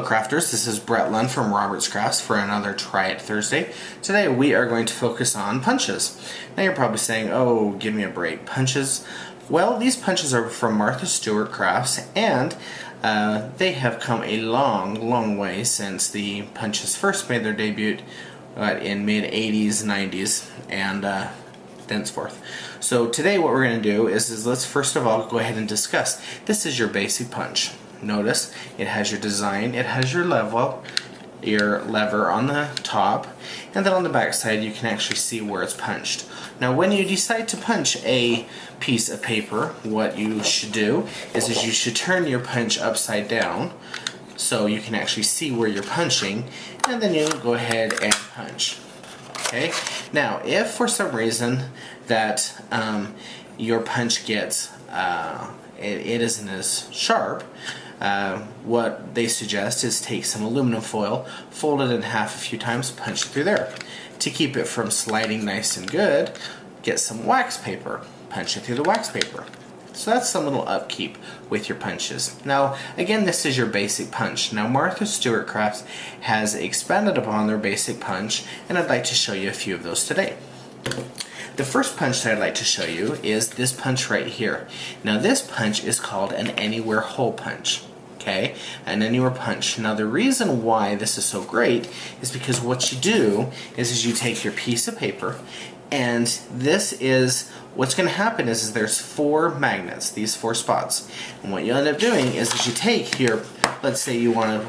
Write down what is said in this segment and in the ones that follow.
Crafters, this is Brett Lund from Robert's Crafts for another Try It Thursday. Today we are going to focus on punches. Now you're probably saying, oh, give me a break, punches? Well, these punches are from Martha Stewart Crafts, and they have come a long way since the punches first made their debut in mid-80s, 90s, and thenceforth. So today what we're going to do is let's first of all go ahead and discuss. This is your basic punch. Notice it has your design, it has your lever on the top, and then on the back side you can actually see where it's punched. Now when you decide to punch a piece of paper, what you should do is you should turn your punch upside down so you can actually see where you're punching, and then you go ahead and punch. Okay? Now if for some reason that your punch gets it isn't as sharp, what they suggest is take some aluminum foil, fold it in half a few times, punch it through there. To keep it from sliding nice and good, get some wax paper, punch it through the wax paper. So that's some little upkeep with your punches. Now again, this is your basic punch. Now Martha Stewart Crafts has expanded upon their basic punch, and I'd like to show you a few of those today. The first punch that I'd like to show you is this punch right here. Now this punch is called an anywhere hole punch. Okay, an anywhere punch. Now the reason why this is so great is because what you do is you take your piece of paper, and this is what's going to happen is there's four magnets, these four spots, and what you end up doing is you take your, let's say you want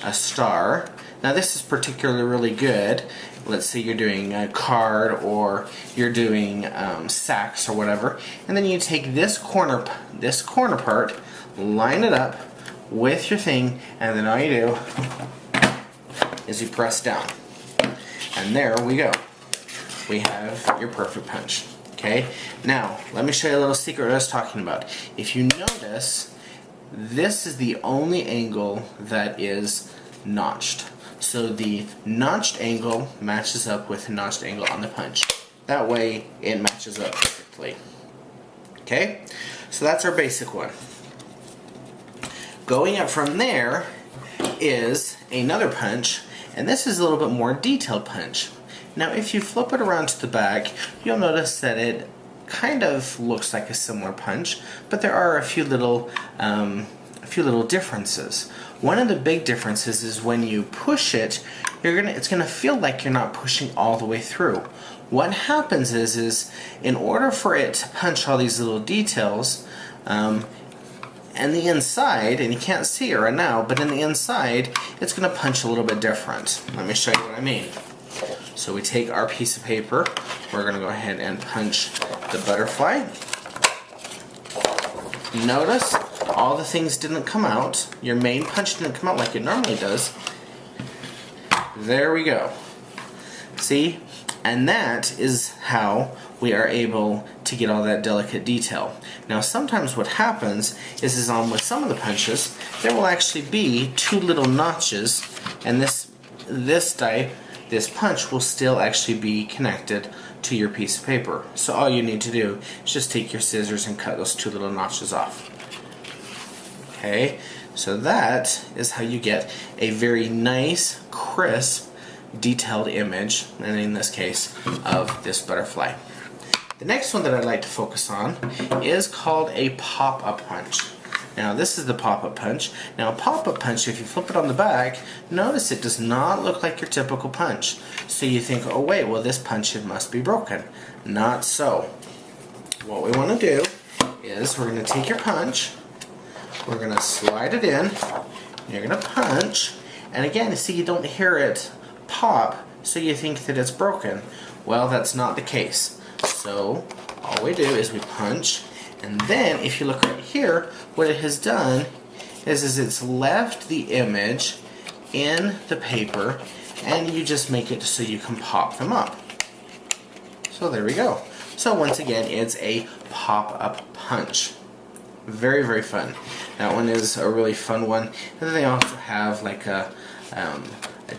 a star. Now this is particularly really good. Let's say you're doing a card or you're doing sacks or whatever, and then you take this corner part, line it up with your thing, and then all you do is you press down, and there we go. We have your perfect punch. Okay. Now let me show you a little secret I was talking about. If you notice, this is the only angle that is notched. So the notched angle matches up with the notched angle on the punch. That way it matches up perfectly. Okay? So that's our basic one. Going up from there is another punch, and this is a little bit more detailed punch. Now if you flip it around to the back, you'll notice that it kind of looks like a similar punch, but there are a few little differences. One of the big differences is when you push it, it's gonna feel like you're not pushing all the way through. What happens is in order for it to punch all these little details, and the inside, and you can't see it right now, but in the inside, it's gonna punch a little bit different. Let me show you what I mean. So we take our piece of paper, we're gonna go ahead and punch the butterfly. Notice all the things didn't come out. Your main punch didn't come out like it normally does. There we go. See? And that is how we are able to get all that delicate detail. Now sometimes what happens is on with some of the punches, there will actually be two little notches, and this punch will still actually be connected to your piece of paper. So all you need to do is just take your scissors and cut those two little notches off. Okay, so that is how you get a very nice, crisp, detailed image, and in this case, of this butterfly. The next one that I'd like to focus on is called a pop-up punch. Now this is the pop-up punch. Now a pop-up punch, if you flip it on the back, notice it does not look like your typical punch. So you think, oh wait, well this punch it must be broken. Not so. What we want to do is we're going to take your punch, we're going to slide it in, you're going to punch, and again, see, you don't hear it pop, so you think that it's broken. Well, that's not the case. So all we do is we punch, and then if you look right here, what it has done is it's left the image in the paper, and you just make it so you can pop them up. So there we go. So once again, it's a pop-up punch. Very fun. That one is a really fun one. And then they also have like a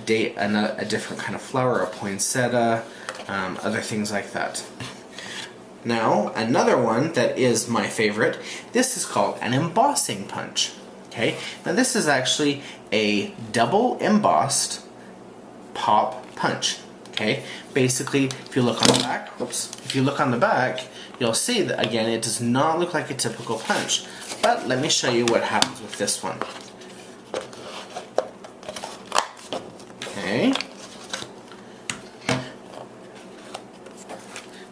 different kind of flower, a poinsettia, other things like that. Now, another one that is my favorite, this is called an embossing punch. Okay, now this is actually a double embossed pop punch. Okay, basically, if you look on the back, if you look on the back, you'll see that again it does not look like a typical punch. But let me show you what happens with this one. Okay.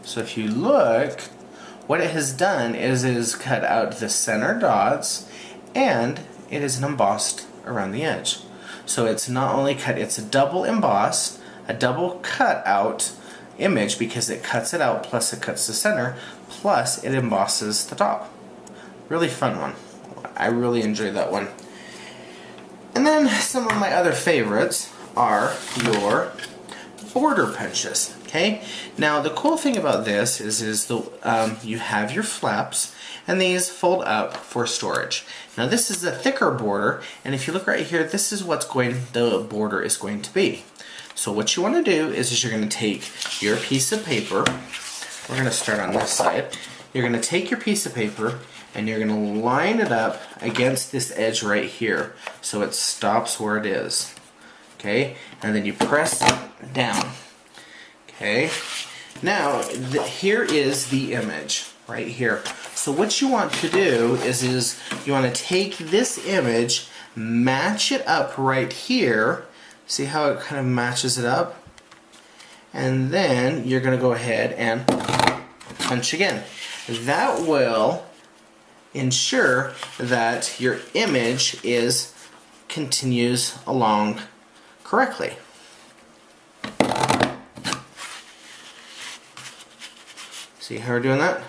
So if you look, what it has done is cut out the center dots, and it is embossed around the edge. So it's not only cut, it's a double embossed, a double cut out image because it cuts it out, plus it cuts the center, plus it embosses the top. Really fun one. I really enjoyed that one. And then some of my other favorites are your border punches. Okay. Now the cool thing about this is you have your flaps, and these fold up for storage. Now this is a thicker border, and if you look right here, this is what the border is going to be. So what you want to do is you're going to take your piece of paper. We're going to start on this side. You're going to take your piece of paper and you're going to line it up against this edge right here so it stops where it is. Okay, and then you press it down. Okay, now here is the image right here. So what you want to do is you want to take this image, match it up right here. See how it kind of matches it up? And then you're going to go ahead and punch again. That will ensure that your image continues along correctly. See how we're doing that?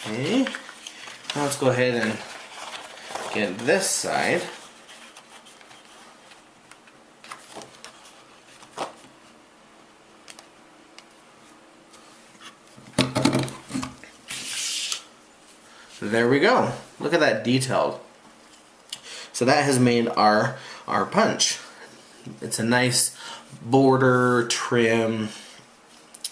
Okay, now let's go ahead and get this side. There we go. Look at that detailed. So that has made our punch. It's a nice border trim,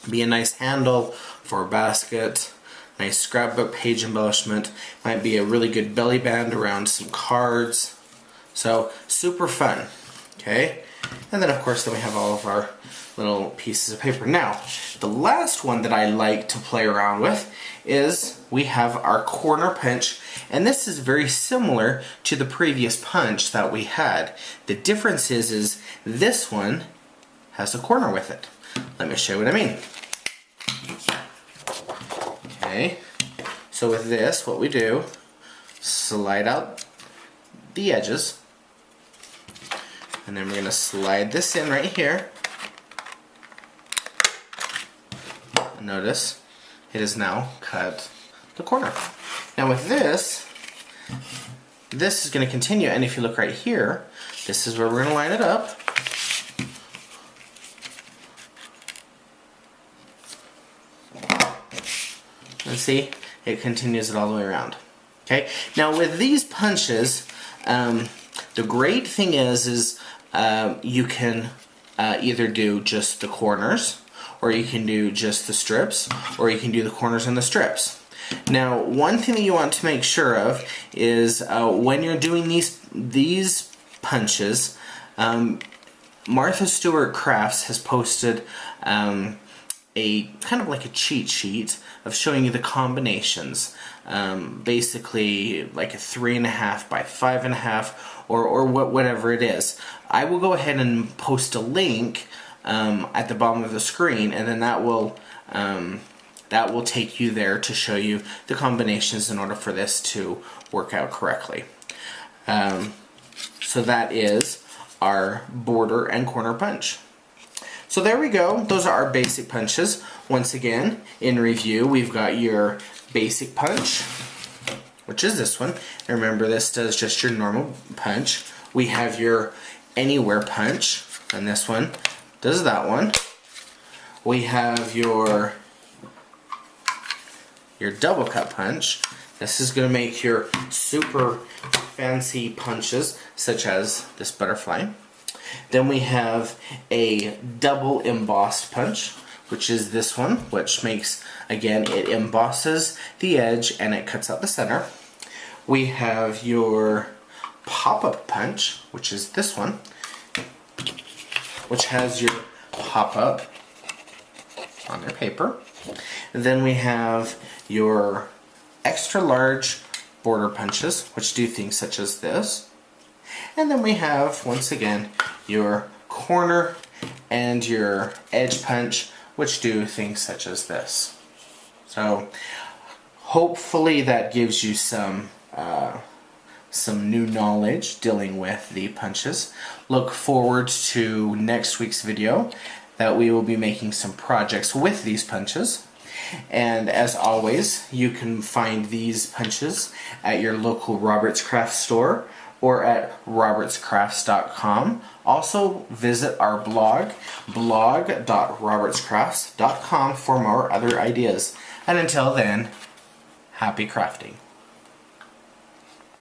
be a nice handle for a basket. Nice scrapbook page embellishment. Might be a really good belly band around some cards. So super fun. Okay, and then of course then we have all of our little pieces of paper. Now the last one that I like to play around with is we have our corner punch, and this is very similar to the previous punch that we had. The difference is this one has a corner with it. Let me show you what I mean. Okay, so with this, what we do, slide out the edges, and then we're going to slide this in right here. Notice it is now cut the corner. Now with this is going to continue, and if you look right here, this is where we're going to line it up. And see, it continues it all the way around. Okay. Now with these punches, the great thing is you can either do just the corners, or you can do just the strips, or you can do the corners and the strips. Now, one thing that you want to make sure of is when you're doing these punches, Martha Stewart Crafts has posted a kind of like a cheat sheet of showing you the combinations. Basically like a 3.5 by 5.5 or whatever it is. I will go ahead and post a link at the bottom of the screen, and then that will take you there to show you the combinations in order for this to work out correctly. So that is our border and corner punch. So there we go. Those are our basic punches. Once again, in review, we've got your basic punch, which is this one. And remember, this does just your normal punch. We have your anywhere punch, and this one does that one. We have your double cut punch, This is going to make your super fancy punches, such as this butterfly. Then we have a double embossed punch, which is this one, which makes, again, it embosses the edge and it cuts out the center. We have your pop-up punch, which is this one, which has your pop-up on your paper. Then we have your extra large border punches, which do things such as this. And then we have, once again, your corner and your edge punch, which do things such as this. So hopefully that gives you some new knowledge dealing with the punches. Look forward to next week's video that we will be making some projects with these punches. And as always, you can find these punches at your local Roberts Craft store or at robertscrafts.com. Also visit our blog, blog.robertscrafts.com, for more other ideas. And until then, happy crafting.